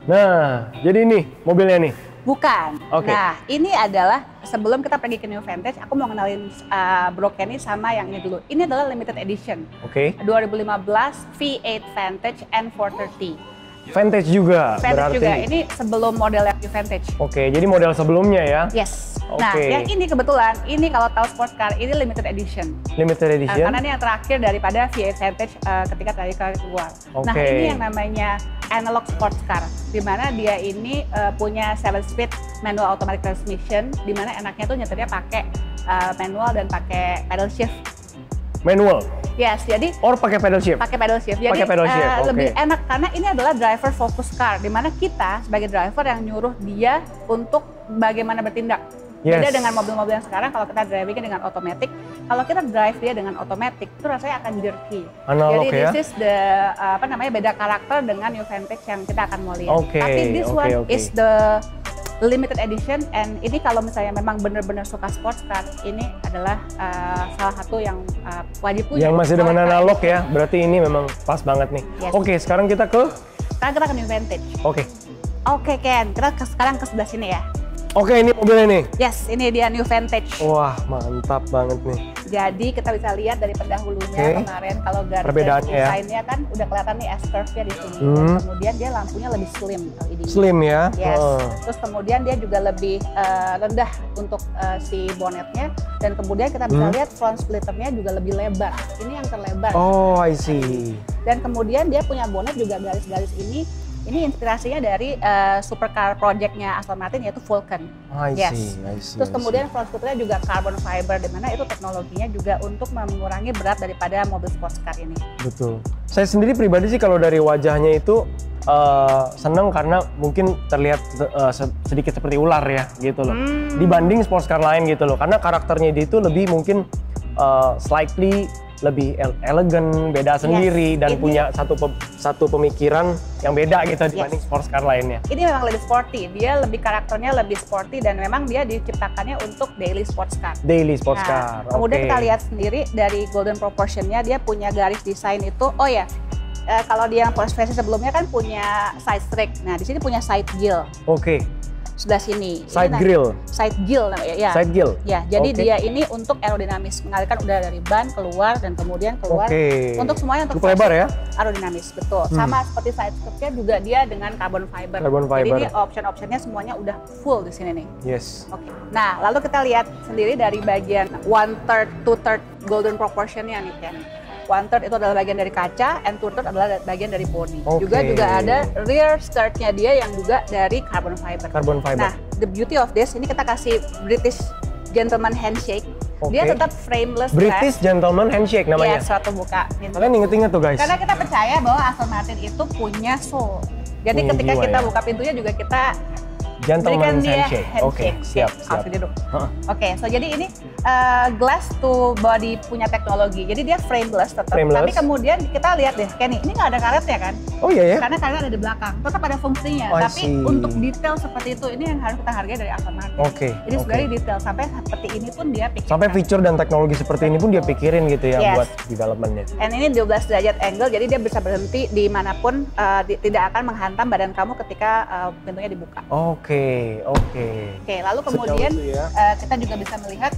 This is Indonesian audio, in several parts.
Nah, jadi ini mobilnya nih. Bukan. Oke. Nah, ini adalah sebelum kita pergi ke New Vantage, aku mau kenalin Bro Kenny sama yang ini dulu. Ini adalah limited edition. Oke. 2015 V8 Vantage N430. Vantage juga. Vantage berarti. juga. Ini sebelum model yang New Vantage. Oke, jadi model sebelumnya ya. Yes. Nah, Oke. yang ini kebetulan, ini kalau tahu sports car, ini limited edition. Limited edition. Karena ini yang terakhir daripada V8 Vantage ketika tadi keluar. Nah, Oke. ini yang namanya analog sports car, di mana dia ini punya 7-speed manual automatic transmission, di mana enaknya tuh nyetirnya pakai manual dan pakai pedal shift. Manual. Yes, jadi Or pakai pedal shift. pakai pedal shift. Jadi Pakai pedal shift, oke. lebih enak karena ini adalah driver focus car, di mana kita sebagai driver yang nyuruh dia untuk bagaimana bertindak. Yes. Beda dengan mobil-mobil yang sekarang, kalau kita driving dengan otomatis, kalau kita drive dia dengan otomatis, itu rasanya akan jerky. Analog Jadi ya? this is the beda karakter dengan New Vantage yang kita akan mau lihat. Oke, Tapi this oke, one oke. is the limited edition, and ini kalau misalnya memang benar-benar suka sports car, ini adalah salah satu yang wajib punya. Yang masih dengan Sports car. analog ya, berarti ini memang pas banget nih. Yes. Oke, sekarang kita ke. Sekarang kita ke New Vantage. Oke. Oke Ken, kita sekarang ke sebelah sini ya. Oke, ini mobilnya nih. Yes, ini dia New Vantage. Wah, mantap banget nih. Jadi kita bisa lihat dari pendahulunya Oke. kemarin, kalau garis Perbedaannya ya. desainnya kan udah kelihatan nih S-curve-nya di sini. Kemudian dia lampunya lebih slim LED. Slim ya. Yes. Oh. Terus kemudian dia juga lebih rendah untuk si bonetnya, dan kemudian kita bisa lihat front splitternya juga lebih lebar. Ini yang terlebar. Oh, I see. Dan kemudian dia punya bonet juga garis-garis ini. Ini inspirasinya dari supercar projectnya Aston Martin, yaitu Vulcan. I Yes. see, I see. Terus I kemudian front splitternya juga carbon fiber, di mana itu teknologinya juga untuk mengurangi berat daripada mobil sports car ini. see. Betul. Saya sendiri pribadi sih kalau dari wajahnya itu seneng karena mungkin terlihat sedikit seperti ular ya gitu loh. Dibanding sports car lain gitu loh. Karena karakternya dia itu lebih mungkin slightly lebih elegan, beda sendiri dan ini- punya satu pemikiran yang beda gitu dibanding sports car lainnya. Ini memang lebih sporty, dia lebih karakternya lebih sporty, dan memang dia diciptakannya untuk daily sports car. Daily sports Nah, car. kemudian Oke. kita lihat sendiri dari golden proportionnya, dia punya garis desain itu. Oh ya, kalau dia yang versi sebelumnya kan punya side strake. Nah, di sini punya side gill Oke. sebelah sini. Side Ini grill. Side gill namanya ya. Side gill. Ya, jadi Oke. dia ini untuk aerodinamis, mengalirkan udara dari ban keluar dan kemudian keluar. Oke. Untuk semuanya untuk Cukup lebar ya? aerodinamis, betul. Sama seperti side scope-nya juga dia dengan carbon fiber. Carbon Jadi fiber. ini option-optionnya semuanya udah full di sini nih. Yes. Oke. Nah, lalu kita lihat sendiri dari bagian 1/3, 2/3 golden proportionnya nih Ken. 1/3 itu adalah bagian dari kaca, and 2/3 adalah bagian dari body. Oke. Juga ada rear skirt-nya dia yang juga dari carbon fiber. Carbon fiber. Nah, the beauty of this, ini kita kasih British gentleman handshake. Dia Oke. tetap frameless British glass. Gentleman Handshake namanya. Iya, suatu buka. Kalian inget-inget tuh guys. Karena kita percaya bahwa Aston Martin itu punya soul. Jadi Punya ketika jiwa, kita ya. buka pintunya juga kita Gentleman berikan dia Handshake. Oke, handshake. siap, Harus siap. duduk. Heeh. Oke, so jadi ini glass to body punya teknologi. Jadi dia frameless tetap. Frameless. Tapi kemudian kita lihat deh, Kenny, ini nggak ada karetnya kan? Oh iya ya. Karena karetnya ada di belakang. Tetap ada fungsinya. Oh, I Tapi see. untuk detail seperti itu, ini yang harus kita hargai dari Aston Martin. Oke, Jadi oke. sebenarnya detail sampai seperti ini pun dia pikirkan. Sampai fitur dan teknologi seperti ini pun dia pikirin gitu ya Yes. buat developmentnya. And ini 12 derajat angle, jadi dia bisa berhenti dimanapun, tidak akan menghantam badan kamu ketika pintunya dibuka. Oke, oke. Oke, lalu kemudian Sejauh itu ya. kita juga bisa melihat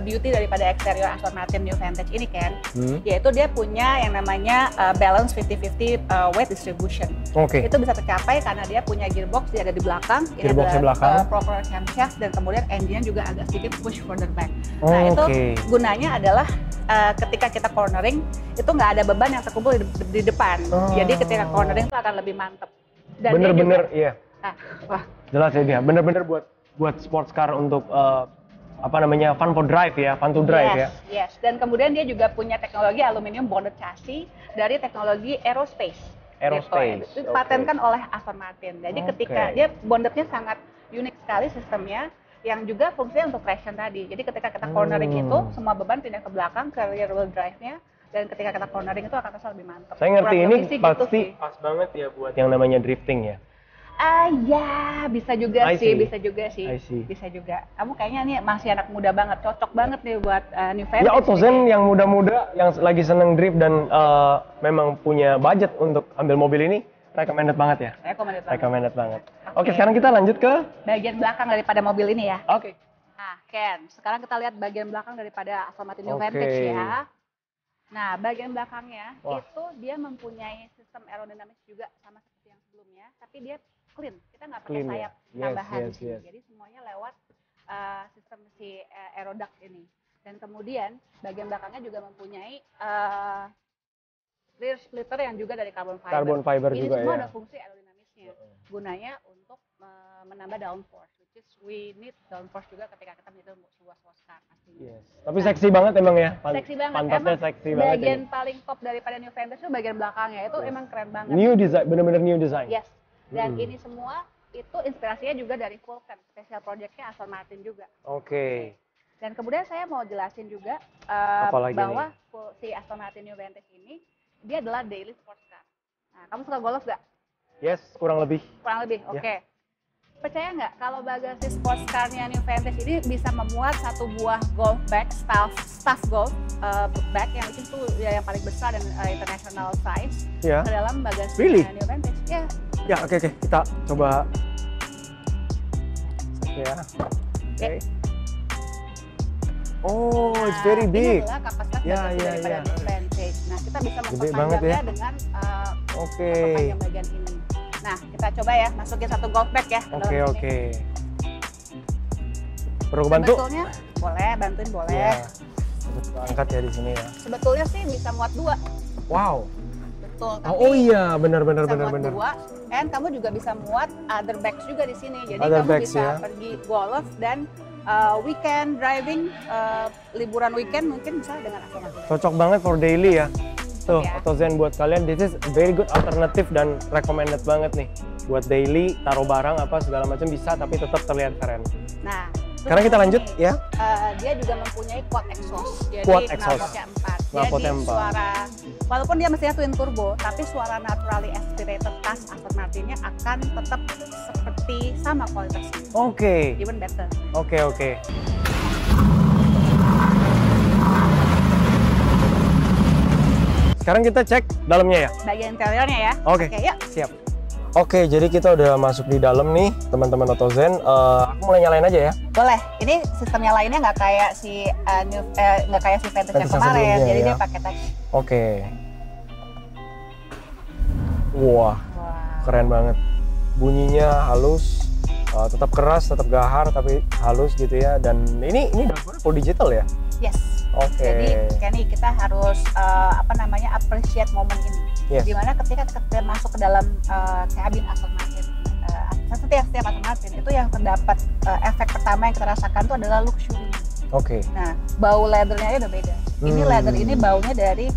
beauty daripada eksterior Aston Martin New Vantage ini kan, Hmm. yaitu dia punya yang namanya balance 50-50 weight distribution. Oke. Itu bisa tercapai karena dia punya gearbox, dia ada di belakang, ini Gearbox-nya adalah belakang. proper camshaft, dan kemudian engine juga agak sedikit push further back. Oh, Nah itu oke. gunanya adalah ketika kita cornering itu nggak ada beban yang terkumpul di depan, Oh. jadi ketika cornering itu akan lebih mantep. Dan dia Bener-bener, juga- iya. Nah, wah, Jelas ya dia. Bener-bener buat sports car untuk apa namanya, fun for drive ya, fun to drive ya. Yes. Dan kemudian dia juga punya teknologi aluminium bonded chassis dari teknologi aerospace. Aerospace, Gitu. Itu oke. dipatenkan oleh Aston Martin. Jadi Oke. ketika dia bondednya sangat unik sekali sistemnya, yang juga fungsinya untuk traction tadi. Jadi ketika kita cornering itu, semua beban pindah ke belakang ke rear wheel drive-nya, dan ketika kita cornering itu akan terasa lebih mantap. Saya ngerti Kurang ini lebih sih pasti gitu sih. pas banget ya buat yang namanya drifting ya. Ya, bisa juga I sih, see. bisa juga sih. I see. Bisa juga. Kamu kayaknya nih masih anak muda banget, cocok banget nih buat New Vantage. Ya Otozen yang muda-muda yang lagi seneng drift dan memang punya budget untuk ambil mobil ini, recommended banget ya? Recommended banget. Recommended banget. Oke, sekarang kita lanjut ke bagian belakang daripada mobil ini ya. Oke. Nah, Ken, sekarang kita lihat bagian belakang daripada Aston Martin New Oke. Vantage ya. Nah, bagian belakangnya Wah. itu dia mempunyai sistem aerodinamis juga sama seperti yang sebelumnya, tapi dia clean. Kita nggak pakai Clean, sayap ya? tambahan Yes, di sini. yes. Jadi semuanya lewat sistem si aeroduct ini. Dan kemudian bagian belakangnya juga mempunyai rear splitter yang juga dari carbon fiber. Carbon fiber ini juga semua ya. ada fungsi aerodinamisnya. Gunanya untuk menambah downforce, which is we need downforce juga ketika kita menyetir sebuah sports car pastinya. Yes. Tapi seksi banget emang ya. Seksi banget. Pantatnya Emang seksi banget. bagian ini. paling top daripada New Vantage itu bagian belakangnya itu emang keren banget. New design, bener-bener new design. Yes. Dan ini semua itu inspirasinya juga dari Vulcan, special projectnya Aston Martin juga. Oke. Dan kemudian saya mau jelasin juga Apalagi bahwa si Aston Martin New Vantage ini dia adalah daily sports car. Nah, kamu suka golf nggak? Yes, kurang lebih. Kurang lebih, oke. Percaya nggak kalau bagasi sports car-nya New Vantage ini bisa memuat satu buah golf bag, staff golf bag yang itu yang paling besar dan international size Ya. ke dalam bagasi Really? New Vantage. Ya. Ya, oke. Kita coba. Ya. Oke. Nah, it's very big. Ini adalah kapasitas Ya, bagasi ya, daripada ya. New Vantage. Nah, kita bisa Gede banget memperpanjangnya ya. dengan Oke. memperpanjang bagian ini. Nah, kita coba ya masukin satu golf bag ya. ke dalam sini. Oke. Perlu bantu? Sebetulnya boleh, bantuin boleh. Ya. Angkat ya di sini ya. Sebetulnya sih bisa muat 2. Wow. Betul. Oh iya, benar. Bisa muat 2. And kamu juga bisa muat other bags juga di sini. Jadi Other kamu bags, bisa ya. pergi golf dan weekend driving, liburan weekend mungkin bisa dengan Aston Martin. Cocok banget for daily ya. Tuh, Ya. AutoZen buat kalian, this is very good alternative dan recommended banget nih. Buat daily, taruh barang apa segala macam bisa, tapi tetap terlihat keren. Nah, Sekarang kita lanjut ya. Dia juga mempunyai quad exhaust. Jadi Quad exhaust. knalpotnya 4. Knalpotnya Jadi 4. suara, walaupun dia mesinnya twin turbo, tapi suara naturally aspirated tas Aston Martinnya akan tetap seperti sama kualitasnya. Oke. Even better. Oke. Sekarang kita cek dalamnya ya. Bagian interiornya ya. Oke. Oke, yuk. Siap. Oke, jadi kita udah masuk di dalam nih, teman-teman AutoZen. Aku mulai nyalain aja ya. Boleh. Ini sistemnya lainnya nggak kayak si nggak kayak si Vantage yang Vantage yang kemarin. sebelumnya, Jadi ya. dia pakai touch. Oke. Wah, Wah. keren banget. Bunyinya halus, tetap keras, tetap gahar, tapi halus gitu ya. Dan ini dashboardnya full digital ya. Yes. Oke. Jadi Kenny, kita harus appreciate momen ini. Yes. Dimana ketika kita masuk ke dalam kabin Aston Martin, setiap Aston Martin itu yang terdapat efek pertama yang kita rasakan itu adalah luxury. Oke. Nah, bau leathernya udah beda. Ini leather ini baunya dari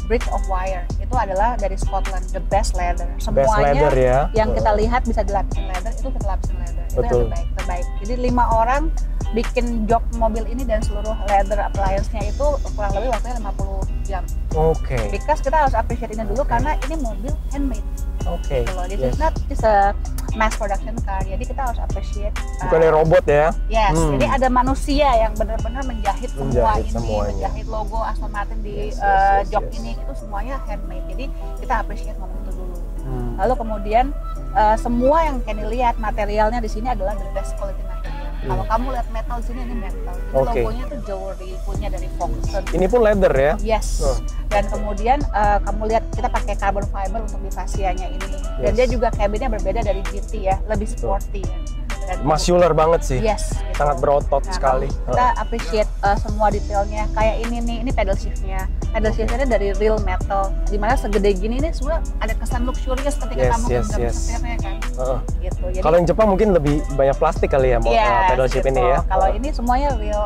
Bridge of Wire. Itu adalah dari Scotland, the best leather. Semuanya Best leather ya. yang kita lihat bisa dilapisin leather, itu kita lapisin leather. Itu Betul. yang terbaik. Jadi 5 orang bikin job mobil ini dan seluruh leather appliance-nya itu kurang lebih waktunya 50 jam. Oke. Because kita harus appreciate ini dulu karena ini mobil handmade. Oke. Gitu loh. This Yes. is not just a mass production car. Jadi kita harus appreciate. Bukannya robot ya? Yes, Hmm. jadi ada manusia yang benar-benar menjahit semua Menjahit ini, semuanya. menjahit logo Aston Martin di Yes, jok yes. ini, itu semuanya handmade. Jadi kita appreciate momen itu dulu. Hmm. Lalu kemudian semua yang Kenny lihat materialnya di sini adalah the best quality material. Kalau kamu lihat metal di sini ini metal. Ini Oke. logonya tuh jewelry punya dari Foxton. Ini pun leather ya? Yes. Oh. Dan kemudian kamu lihat kita pakai carbon fiber untuk di fascianya ini. Dan Yes. dia juga cabinnya berbeda dari GT ya, lebih sporty ya. Dan Muscular banget sih. yes. Gitu. Sangat berotot Nah, sekali. Kita appreciate semua detailnya. Kayak ini nih, ini pedal shiftnya. Pedal shiftnya dari real metal. Dimana segede gini nih semua ada kesan luxurious ketika Yes, kamu yes, genggam yes. setirnya kan. Heeh. Gitu. Jadi Kalau yang Jepang mungkin lebih banyak plastik kali ya, yes, pedal shift gitu. ini ya. Kalau ini semuanya real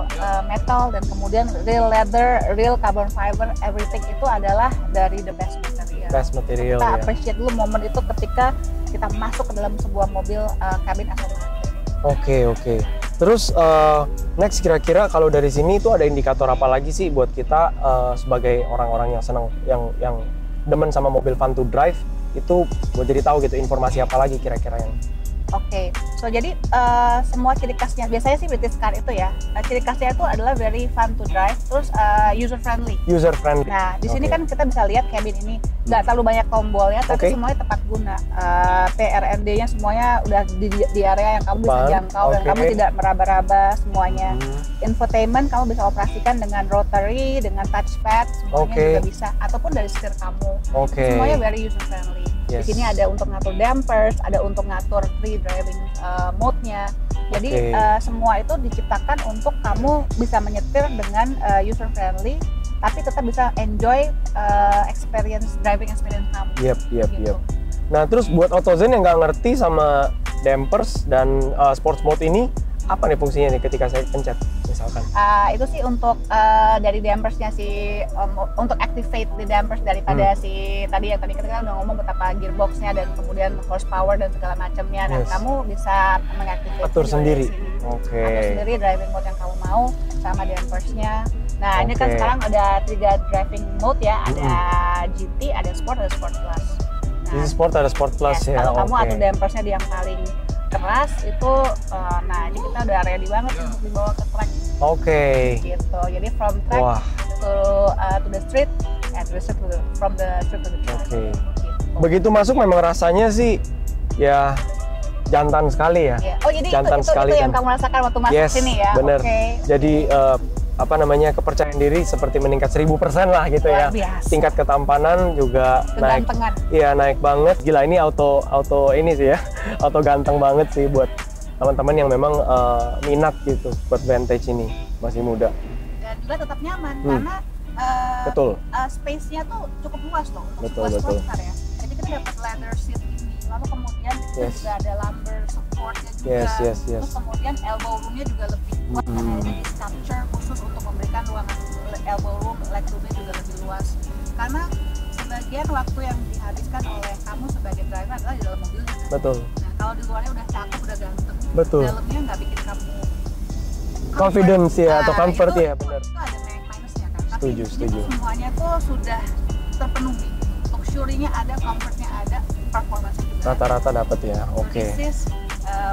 metal dan kemudian real leather, real carbon fiber, everything itu adalah dari the best material. Best material Kita ya. appreciate dulu momen itu ketika kita masuk ke dalam sebuah mobil kabin Aston Martin. Oke. Terus next kira-kira kalau dari sini itu ada indikator apa lagi sih buat kita sebagai orang-orang yang senang yang demen sama mobil fun to drive itu buat jadi tahu gitu informasi apa lagi kira-kira yang Oke, so jadi semua ciri khasnya, biasanya sih British car itu ya, ciri khasnya itu adalah very fun to drive, terus user friendly. User friendly. Nah, di sini kan kita bisa lihat cabin ini nggak terlalu banyak tombolnya, tapi semuanya tepat guna. PRND-nya semuanya udah di area yang kamu bisa jangkau dan kamu tidak meraba-raba semuanya. Infotainment kamu bisa operasikan dengan rotary, dengan touchpad, semuanya juga bisa, ataupun dari setir kamu. Semuanya very user friendly. Di sini ada untuk ngatur dampers, ada untuk ngatur free driving mode-nya. Jadi semua itu diciptakan untuk kamu bisa menyetir dengan user friendly, tapi tetap bisa enjoy driving experience kamu. Gitu. Nah, terus buat AutoZen yang nggak ngerti sama dampers dan sports mode ini, apa nih fungsinya nih ketika saya pencet misalkan? Itu sih untuk dari dampersnya sih, untuk activate the dampers daripada si tadi kita udah ngomong betapa gearboxnya dan kemudian horsepower dan segala macamnya. Nah, kamu bisa mengaktifkan atur sendiri. Atur sendiri driving mode yang kamu mau sama dampersnya. Nah, ini kan sekarang ada 3 driving mode ya, ada GT, ada Sport, ada Sport Plus. Nah, Sport ada Sport Plus ya. Kalau kamu atur dampersnya di yang paling keras itu, nah ini kita udah ready banget untuk dibawa ke track. Gitu. Jadi from track to the street, and from the street to the track. Gitu. Begitu masuk memang rasanya sih ya jantan sekali ya. Oh, jadi jantan itu yang kamu rasakan waktu masuk sini ya. Bener. Jadi apa namanya, kepercayaan diri seperti meningkat 1000% lah gitu ya. Tingkat ketampanan juga naik. Iya, naik banget. Gila, ini auto ini sih ya. Auto ganteng banget sih buat teman-teman yang memang minat gitu buat Vantage ini, masih muda. Dan juga tetap nyaman karena space-nya tuh cukup luas loh untuk sports car ya. Jadi kita dapat leather seat ini, lalu kemudian juga ada lumbar support-nya juga. Terus kemudian elbow room-nya juga lebih kuat karena ini di sculpture khusus untuk memberikan ruangan elbow room, leg room-nya juga lebih luas. Karena sebagian waktu yang dihabiskan oleh kamu sebagai driver adalah di dalam mobilnya. Nah, kalau di luarnya udah cakep, udah ganteng, dalamnya nggak bikin kamu confidence ya atau comfort ya, benar. Itu ada minusnya kan. Tapi Setuju. semuanya tuh sudah terpenuhi. Luxury-nya ada, comfort-nya ada, performance juga. Rata-rata dapat ya. This is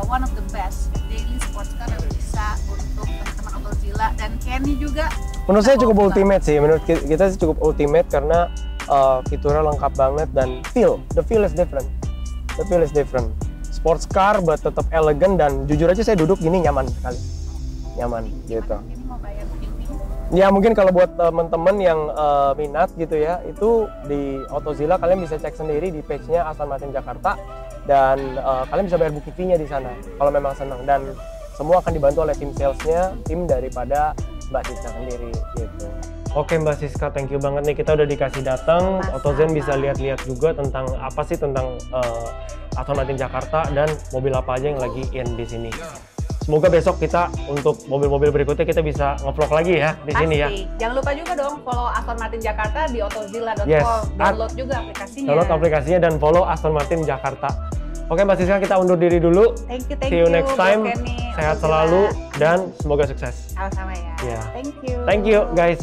one of the best daily sports car yang bisa untuk teman-teman AutoZilla dan Kenny juga. Menurut saya cukup ultimate sih. Menurut kita sih cukup ultimate karena fiturnya lengkap banget dan the feel is different. Sports car but tetap elegan dan jujur aja saya duduk gini nyaman sekali. Nyaman gitu. Ini mau bayar booking fee? Ya mungkin kalau buat teman-teman yang minat gitu ya, itu di AutoZilla kalian bisa cek sendiri di page-nya Aston Martin Jakarta dan kalian bisa bayar booking fee-nya di sana kalau memang senang, dan semua akan dibantu oleh tim salesnya, tim daripada Mbak Siska sendiri gitu. Oke Mbak Siska, thank you banget nih, kita udah dikasih datang. AutoZen bisa lihat-lihat juga tentang apa sih tentang Aston Martin Jakarta dan mobil apa aja yang lagi in di sini. Semoga besok kita untuk mobil-mobil berikutnya kita bisa nge-vlog lagi ya di sini ya. Jangan lupa juga dong follow Aston Martin Jakarta di autozilla.com. Download juga aplikasinya. Download aplikasinya dan follow Aston Martin Jakarta. Oke Mbak Siska, kita undur diri dulu. Thank you. See you next time. Sehat selalu dan semoga sukses. Sama-sama ya. Yeah. Thank you. Thank you guys.